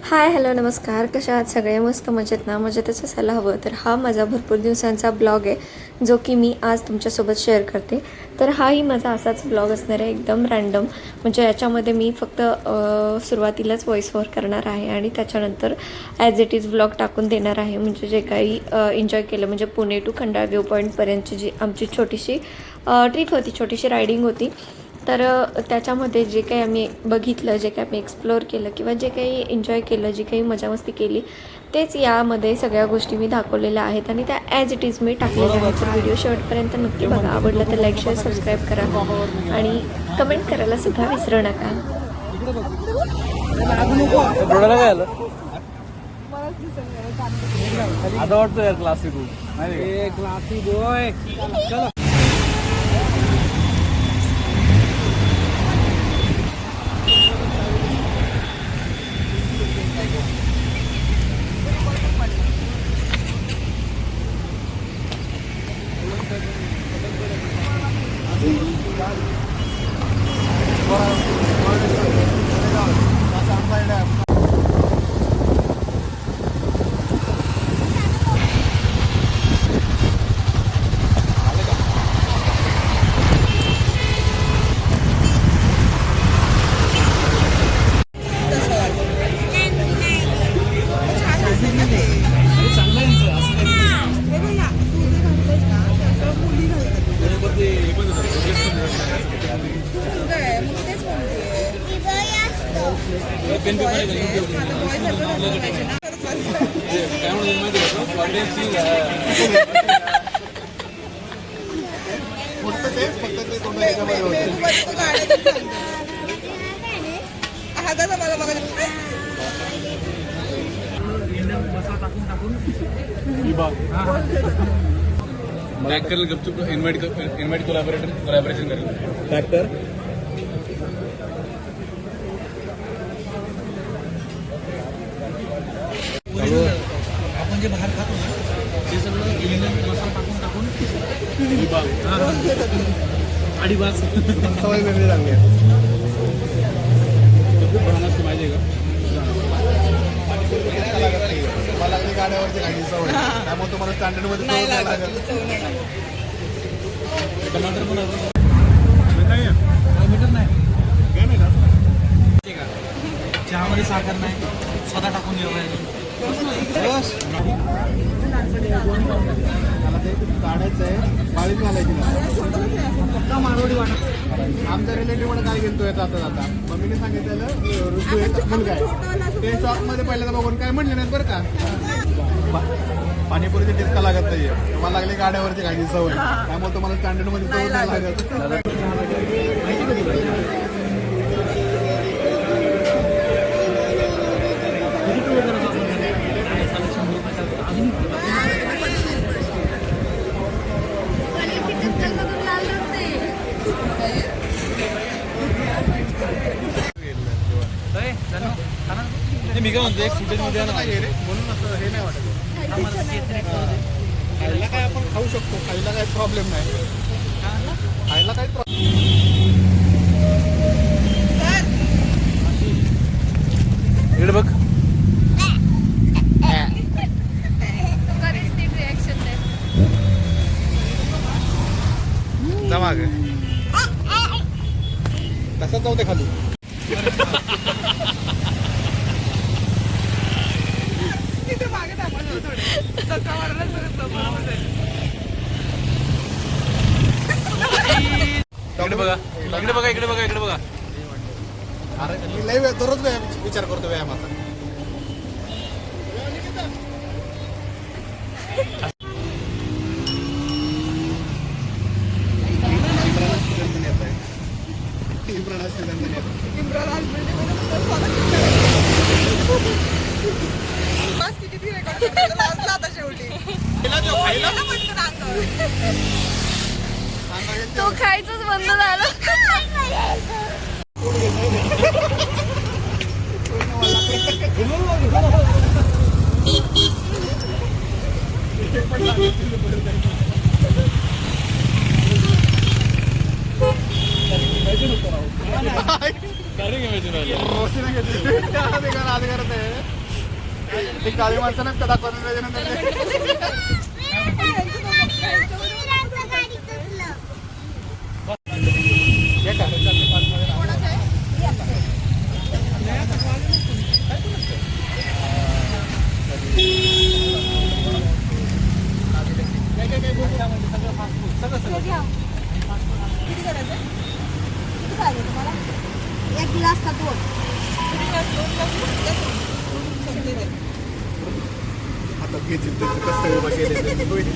Hi hello नमस्कार. कशा आहात सगळे? मस्त मजेत ना? मजेतच असायला हवं. तर हा माझा भरपूर दिवसांचा ब्लॉग आहे जो की मी आज तुमच्यासोबत शेअर करते. तर हाही माझा असाच ब्लॉग असणार आहे, एकदम रँडम. म्हणजे याच्यामध्ये मी फक्त सुरुवातीलाच व्हॉइस ओव्हर करणार आहे आणि त्याच्यानंतर ॲज इट इज ब्लॉग टाकून देणार आहे. म्हणजे जे काही एन्जॉय केलं, म्हणजे पुणे टू खंडाळा व्ह्यू पॉईंटपर्यंतची जी आमची छोटीशी ट्रिप होती, छोटीशी रायडिंग होती. तर त्याच्यामध्ये जे काही आम्ही बघितलं, जे काही आम्ही एक्सप्लोअर केलं किंवा जे काही एन्जॉय केलं, जी काही मजामस्ती केली, तेच यामध्ये सगळ्या गोष्टी मी दाखवलेल्या आहेत आणि त्या ॲज इट इज मी टाकलेल्या आहेत. तर व्हिडिओ शेवटपर्यंत नक्की बघा. आवडलं तर लाईक शेअर सबस्क्राईब करा आणि कमेंट करायला सुद्धा विसरू नका. आता वाटतं यार क्लासिक बॉय. चलो पैक कर गपचूप इन्वाइट कोलॅबोरेशन करेल. पैक कर. आपण जे बाहेर खातो ना ते सगळं इंडियन मसाला टाकून आणि बस सवय वेगळी लागली आहे. खूप भान असते माहिती आहे का? मला लागली गाड्यावरची खायची सवय, त्यामुळे तुम्हाला स्टँडर्ड मध्ये टमाटर पण मीटर नाही, चहामध्ये साखर नाही, स्वतः टाकून जेवायचं. मला ते काढायचं आहे, वाळीत घालायची ना मारवाडी वाटत. आमच्या रिलेटिव्ह मध्ये काय घेतोय जाता जाता मम्मीने सांगितलेलं ऋतू एक मुलगा आहे, ते शॉपमध्ये पहिल्यांदा बघून काय म्हणले नाहीत बरं का, पाणीपुरीची टिचका लागत नाहीये. तुम्हाला लागली गाड्यावरची खायची सवय, त्यामुळे तुम्हाला स्टँडर्ड मध्ये सवय नाही लागत. मी काय म्हणतो एक फुटेजमध्ये म्हणून असं हे नाही वाटत. खायला काय आपण खाऊ शकतो, खायला काही प्रॉब्लेम नाही, खायला काही प्रॉब्लेम. इकडे बघ. जमा तसंच जाऊ दे खाली. इकडे बघा, इकडे बघा, इकडे बघा, इकडे बघा. अरे मी लय दररोज विचार करतो व्यायामाचा. तो खायचंच बंद झालं. रोटी नाही घेतली. ते काळी माणसं ना का दाखवून एक गिलास का दोन आता घेतील त्याचे कष्ट उभा केले